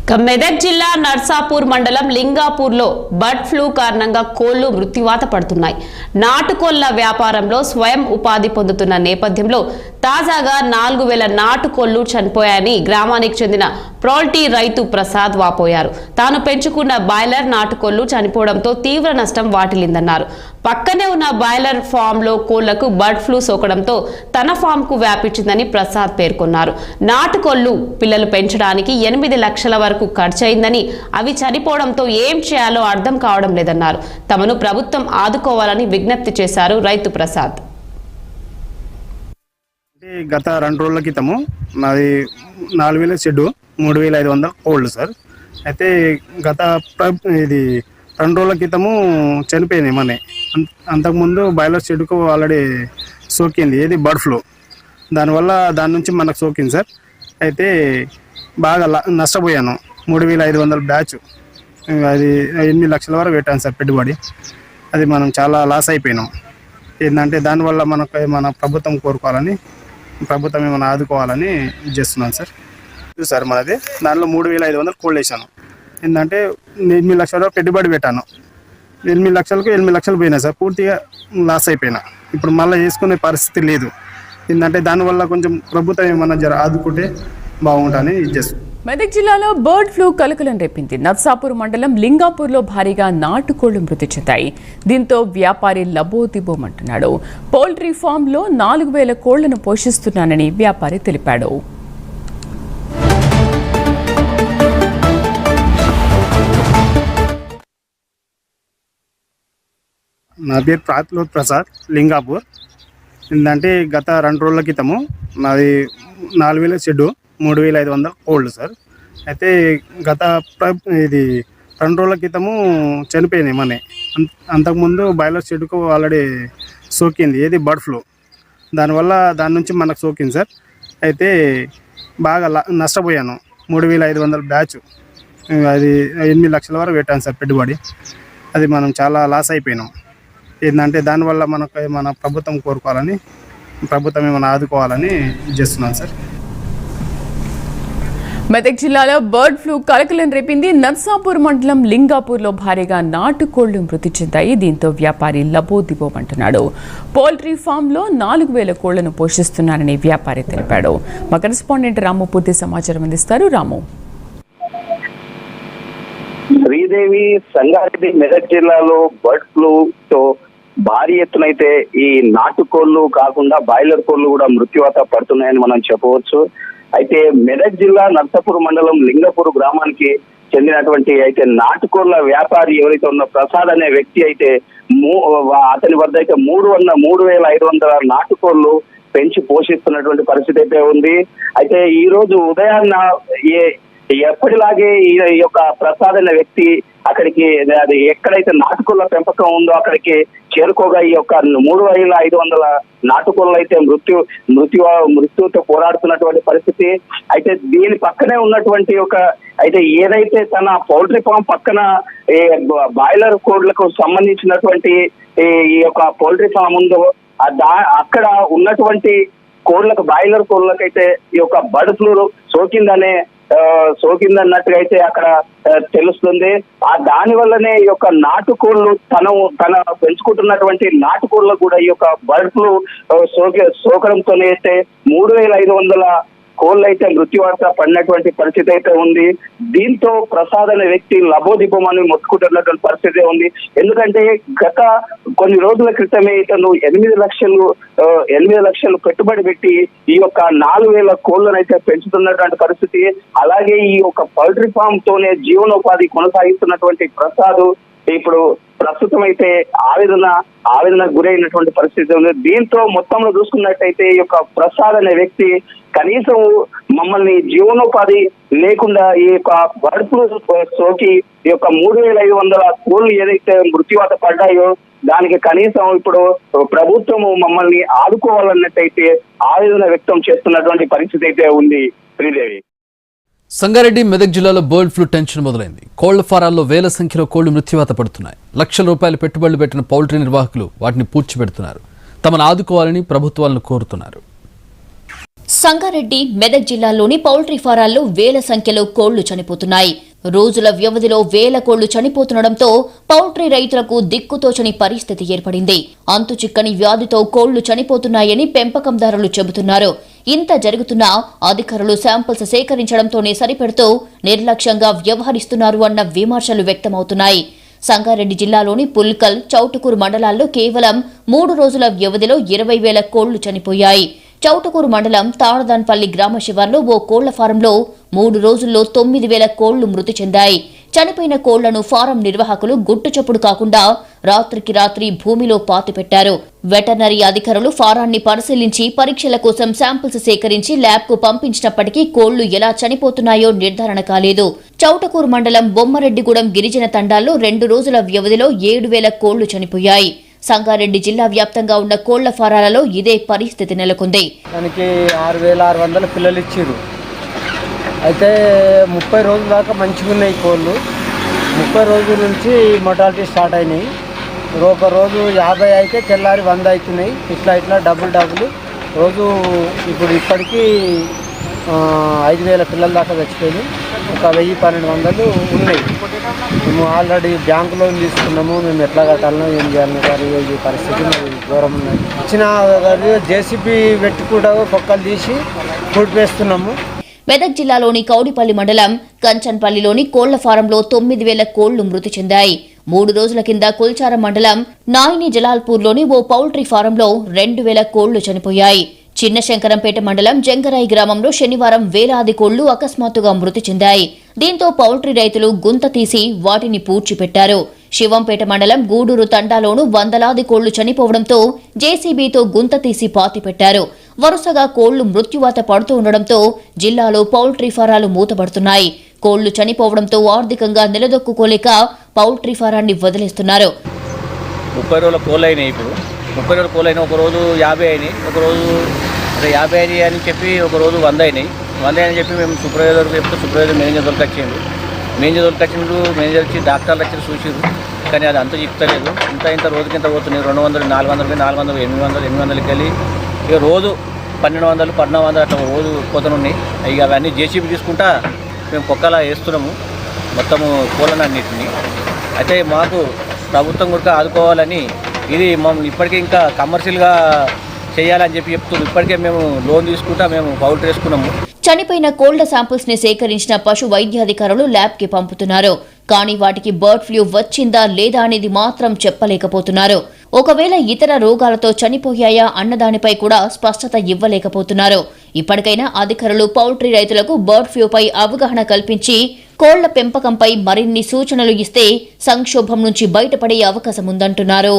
మెదక్ జిల్లా నర్సాపూర్ మండలం లింగాపూర్లో bird flu కారణంగా కోళ్లు మృత్యువాత పడుతున్నాయి. నాటుకోళ్ల వ్యాపారంలో స్వయం ఉపాధి పొందుతున్న నేపథ్యంలో తాజాగా 4000 నాటుకోళ్లు చనిపోయాయని గ్రామానికి చెందిన పౌల్ట్రీ రైతు ప్రసాద్ వాపోయారు. తాను పెంచుకున్న బాయిలర్ నాటుకోళ్లు చనిపోవడంతో తీవ్ర నష్టం వాటిల్లిందన్నారు. పక్కనే ఉన్న బాయిలర్ ఫామ్ లో కోళ్లకు బర్డ్ ఫ్లూ సోకడంతో తన ఫామ్ కు వ్యాపించిందని ప్రసాద్ పేర్కొన్నారు. నాటుకోళ్లు పిల్లలు పెంచడానికి 8 లక్షల వరకు ఖర్చయిందని, అవి చనిపోవడంతో ఏం చేయాలో అర్థం కావడం లేదన్నారు. తమను ప్రభుత్వం ఆదుకోవాలని విజ్ఞప్తి చేశారు రైతు ప్రసాద్. గత 2 రోజుల క్రితము నాది 4000 షెడ్ 3500 కోళ్ళు సార్. అయితే గత ఇది 2 రోజుల క్రితము చనిపోయింది మన. అంతకుముందు బాయిలర్ షెడ్కు ఆల్రెడీ సోకింది, ఏది బర్డ్ ఫ్లూ. దాని నుంచి మనకు సోకింది సార్. అయితే బాగా నష్టపోయాను. 3500 బ్యాచ్, అది 8 లక్షల వరకు పెట్టాను సార్ పెట్టుబడి. అది మనం చాలా లాస్ అయిపోయినాం. ఏంటంటే దానివల్ల మన ప్రభుత్వం కోరుకోవాలని, ప్రభుత్వం ఏమైనా ఆదుకోవాలని చేస్తున్నాను సార్. సార్ మనది దాంట్లో 3500 కోళ్ళు వేసాను. ఏంటంటే 8 లక్షల వరకు పెట్టుబడి పెట్టాను. 8 లక్షలు పోయినాయి సార్. పూర్తిగా లాస్ అయిపోయినా. ఇప్పుడు మళ్ళీ వేసుకునే పరిస్థితి లేదు. ఏంటంటే దానివల్ల కొంచెం ప్రభుత్వం ఏమన్నా ఆదుకుంటే బాగుంటుందని చేస్తున్నాను. మెదక్ జిల్లాలో బర్డ్ ఫ్లూ కలకలం రేపింది. నర్సాపూర్ మండలం లింగాపూర్లో భారీగా నాటుకోళ్లు మృతి చెందాయి. దీంతో వ్యాపారి లబోదిబోమంటున్నాడు. పౌల్ట్రీ ఫామ్ లో 4000 కోళ్లను పోషిస్తున్నానని వ్యాపారి తెలిపాడు. నా పేరు ప్రసాద్, లింగాపూర్. ఏంటంటే గత 2 రోజుల క్రితము నాది 4000 షెడ్ 3500 కోళ్ళు సార్. అయితే గత ఇది 2 రోజుల క్రితము చనిపోయింది మన. అంతకుముందు బాయిలర్ షెడ్కు ఆల్రెడీ సోకింది, ఏది బర్డ్ ఫ్లూ. దాని నుంచి మనకు సోకింది సార్. అయితే బాగా నష్టపోయాను. 3500 బ్యాచ్, అది 8 లక్షల వరకు పెట్టాను సార్ పెట్టుబడి. అది మనం చాలా లాస్ అయిపోయినాం. ఏంటంటే దానివల్ల మన ప్రభుత్వం కోరుకోవాలని, ప్రభుత్వం ఏమైనా ఆదుకోవాలని చేస్తున్నాను సార్. మెదక్ జిల్లాలో బర్డ్ ఫ్లూ కలకలం రేపింది. నర్సాపూర్ మండలం లింగాపూర్లో భారీగా నాటుకోళ్లు మృతి చెందాయి. దీంతో వ్యాపారి లబోదిబోమంటున్నాడు. పౌల్ట్రీ ఫామ్ లో 4000 కోళ్లను పోషిస్తున్నానని వ్యాపారి తెలిపాడు. మా కరెస్పాండెంట్ రాము పూర్తి సమాచారం అందిస్తారు. రాము. శ్రీదేవి, సంగారెడ్డి, మెదక్ జిల్లాలో బర్డ్ ఫ్లూతో భారీ ఎత్తునైతే ఈ నాటుకోళ్లు కాకుండా బాయిలర్ కోళ్లు కూడా మృత్యువాత పడుతున్నాయని మనం చెప్పవచ్చు. అయితే మెదక్ జిల్లా నర్సాపూర్ మండలం లింగపూర్ గ్రామానికి చెందినటువంటి అయితే నాటుకోళ్ల వ్యాపారి ఎవరైతే ఉన్న ప్రసాద్ అనే వ్యక్తి అయితే అతని వద్ద అయితే 3500 నాటుకోళ్లు పెంచి పోషిస్తున్నటువంటి పరిస్థితి అయితే ఉంది. అయితే ఈ రోజు ఉదయాన్న ఎప్పటిలాగే ఈ యొక్క ప్రసాద్ అనే వ్యక్తి అక్కడికి, అది ఎక్కడైతే నాటుకోళ్ల పెంపకం ఉందో అక్కడికి చేరుకోగా ఈ యొక్క 3500 నాటుకోళ్లు అయితే మృత్యుతో పోరాడుతున్నటువంటి పరిస్థితి. అయితే దీని పక్కనే ఉన్నటువంటి అయితే ఏదైతే తన పౌల్ట్రీ ఫామ్ పక్కన బాయిలర్ కోళ్లకు సంబంధించినటువంటి ఈ యొక్క పౌల్ట్రీ ఫామ్ ఉందో అక్కడ ఉన్నటువంటి కోళ్లకు, బాయిలర్ కోళ్లకైతే ఈ యొక్క బర్డ్ ఫ్లూ సోకిందన్నట్టుగా అయితే అక్కడ తెలుస్తుంది. దాని వల్లనే ఈ యొక్క నాటుకోళ్లు తన పెంచుకుంటున్నటువంటి నాటుకోళ్లకు కూడా ఈ యొక్క బర్డ్ ఫ్లూ సోకడంతోనే అయితే 3500 కోళ్ళు అయితే మృత్యువార్త పడినటువంటి పరిస్థితి అయితే ఉంది. దీంతో ప్రసాద్ అనే వ్యక్తి లబోదిబోమని మొత్తుకుంటున్నటువంటి పరిస్థితి ఉంది. ఎందుకంటే గత కొన్ని రోజుల క్రితమే ఇతను 8 లక్షలు పెట్టుబడి పెట్టి ఈ యొక్క 4000 కోళ్లను అయితే పెంచుతున్నటువంటి పరిస్థితి. అలాగే ఈ యొక్క పౌల్ట్రీ ఫామ్ తోనే జీవనోపాధి కొనసాగిస్తున్నటువంటి ప్రసాద్ ఇప్పుడు ప్రస్తుతం అయితే ఆవేదన గురైనటువంటి పరిస్థితి ఉంది. దీంతో మొత్తంలో చూసుకున్నట్టయితే ఈ యొక్క ప్రసాద్ అనే వ్యక్తి కనీసం మమ్మల్ని జీవనోపాధి లేకుండా ఈ యొక్క బర్డ్ ఫ్లూ సోకి ఈ యొక్క 3500 కోళ్లు ఏదైతే మృత్యువాత పడ్డాయో దానికి కనీసం ఇప్పుడు ప్రభుత్వము మమ్మల్ని ఆదుకోవాలన్నట్టయితే ఆవేదన వ్యక్తం చేస్తున్నటువంటి పరిస్థితి అయితే ఉంది. శ్రీదేవి. సంగారెడ్డి, మెదక్ జిల్లాలో బర్డ్ ఫ్లూ టెన్షన్ మొదలైంది. కోళ్ల ఫారాల్లో వేల సంఖ్యలో కోళ్లు మృత్యువాత పడుతున్నాయి. లక్షల రూపాయలు పెట్టుబడులు పెట్టిన పౌల్ట్రీ నిర్వాహకులు వాటిని పూడ్చిపెడుతున్నారు. తమను ఆదుకోవాలని ప్రభుత్వాలను కోరుతున్నారు. సంగారెడ్డి మెదక్ జిల్లాలోని పౌల్ట్రీ ఫారాల్లో వేల సంఖ్యలో కోళ్లు చనిపోతున్నాయి. రోజుల వ్యవధిలో వేల కోళ్లు చనిపోతుండటంతో పౌల్ట్రీ రైతులకు దిక్కుతోచని పరిస్థితి ఏర్పడింది. అంతుచిక్కని వ్యాధితో కోళ్లు చనిపోతున్నాయని పెంపకందారులు చెబుతున్నారు. ఇంత జరుగుతున్నా అధికారులు శాంపిల్స్ సేకరించడంతోనే సరిపెడుతూ నిర్లక్ష్యంగా వ్యవహరిస్తున్నారు అన్న విమర్శలు వ్యక్తమవుతున్నాయి. సంగారెడ్డి జిల్లాలోని పుల్కల్, చౌటుకూరు మండలాల్లో కేవలం 3 రోజుల వ్యవధిలో 20,000 కోళ్లు చనిపోయాయి. చౌటుకూరు మండలం తాడదాన్పల్లి గ్రామ శివార్లో ఓ కోళ్ల ఫారంలో 3 రోజుల్లో 9,000 కోళ్లు మృతి చెందాయి. చనిపోయిన కోళ్లను ఫారం నిర్వాహకులు గుట్టుచప్పుడు కాకుండా రాత్రికి రాత్రి భూమిలో పాతిపెట్టారు. వెటర్నరీ అధికారులు ఫారాన్ని పరిశీలించి పరీక్షల కోసం శాంపిల్స్ సేకరించి ల్యాబ్కు పంపించినప్పటికీ కోళ్లు ఎలా చనిపోతున్నాయో నిర్ధారణ కాలేదు. చౌటుకూరు మండలం బొమ్మరెడ్డిగూడెం గిరిజన తండాల్లో 2 రోజుల వ్యవధిలో 7,000 కోళ్లు చనిపోయాయి. సంగారెడ్డి జిల్లా వ్యాప్తంగా ఉన్న కోళ్ల ఫారాలలో ఇదే పరిస్థితి నెలకొంది. దానికి 6,600 పిల్లలు ఇచ్చారు. అయితే 30 రోజుల దాకా మంచిగా ఉన్నాయి కోళ్ళు. 30 రోజుల నుంచి మొటాలిటీ స్టార్ట్ అయినాయి. ఒక రోజు 50 అయితే తెల్లారి 100 అవుతున్నాయి. ఇట్లా డబుల్ రోజు ఇప్పుడు ఇప్పటికీ 5,000 పిల్లల దాకా చచ్చిపోయినాయి. ఒక 1,000-1,200 ఉన్నాయి. మేము ఆల్రెడీ బ్యాంకు లోన్ తీసుకున్నాము. మేము ఎట్లా కట్టాలనో ఏం చేయాలనో గారు ఈ పరిస్థితి దూరం ఉన్నాయి. ఇచ్చిన జేసీబీ పెట్టి కూడా పొక్కలు తీసి వేస్తున్నాము. మెదక్ జిల్లాలోని కౌడిపల్లి మండలం కంచన్పల్లిలోని కోళ్ల ఫారంలో 9,000 కోళ్లు మృతి చెందాయి. 3 రోజుల కింద కుల్చారం మండలం నాయిని జలాల్పూర్లోని ఓ పౌల్ట్రీ ఫారంలో 2,000 కోళ్లు చనిపోయాయి. చిన్న శంకరంపేట మండలం జంగరాయి గ్రామంలో శనివారం వేలాది కోళ్లు అకస్మాత్తుగా మృతి చెందాయి. దీంతో పౌల్ట్రీ రైతులు గుంత తీసి వాటిని పూడ్చిపెట్టారు. శివంపేట మండలం గూడూరు తండాలోనూ వందలాది కోళ్లు చనిపోవడంతో జేసీబీతో గుంత తీసి పాతిపెట్టారు. వరుసగా కోళ్లు మృత్యువాత పడుతూ ఉండడంతో జిల్లాలో పౌల్ట్రీ ఫారాలు మూతపడుతున్నాయి. కోళ్లు చనిపోవడంతో ఆర్థికంగా నిలదొక్కుకోలేక పౌల్ట్రీ ఫారాన్ని వదిలేస్తున్నారు. 30 రోజుల కోళ్ళు అయినాయి. ఇప్పుడు 30 రోజుల కోళ్ళు అయినా ఒక రోజు 50 అయినాయి. ఒక రోజు 50 అయినాయి అని చెప్పి ఒక రోజు 100 అయినాయి. 100 అని చెప్పి మేము సూపర్వైజర్కి చెప్తే సూపర్వైజర్ మేనేజర్ దొరికొచ్చిండు. మేనేజర్ వచ్చి డాక్టర్లు వచ్చి చూసిరు. కానీ అది అంత చెప్తలేదు. ఇంత రోజుకి ఇంత పోతున్నాయి. 200, 400, 400, 800, 800కి వెళ్ళి ఇక రోజు 1,200, 1,400 అట్లా రోజు పోతున్నాయి. ఇక అవన్నీ జేసీబీ తీసుకుంటా మేము పొక్కలా వేస్తున్నాము మొత్తము కోళ్ళను అన్నింటినీ. అయితే మాకు ప్రభుత్వం కూడా ఆదుకోవాలని ఇది మమ్మల్ని ఇప్పటికే ఇంకా కమర్షియల్గా చేయాలని చెప్తున్నారు. ఇప్పటికే మేము లోన్ తీసుకుంటా మేము పౌల్ట్రీ వేసుకున్నాము. చనిపోయిన కోళ్ల శాంపిల్స్ ని సేకరించిన పశు వైద్యాధికారులు ల్యాబ్ కి పంపుతున్నారు. కానీ వాటికి బర్డ్ ఫ్లూ వచ్చిందా లేదా అనేది మాత్రం చెప్పలేకపోతున్నారు. ఒకవేళ ఇతర రోగాలతో చనిపోయాయా అన్నదానిపై కూడా స్పష్టత ఇవ్వలేకపోతున్నారు. ఇప్పటికైనా అధికారులు పౌల్ట్రీ రైతులకు బర్డ్ ఫ్లూపై అవగాహన కల్పించి కోళ్ల పెంపకంపై మరిన్ని సూచనలు ఇస్తే సంక్షోభం నుంచి బయటపడే అవకాశం ఉందంటున్నారు.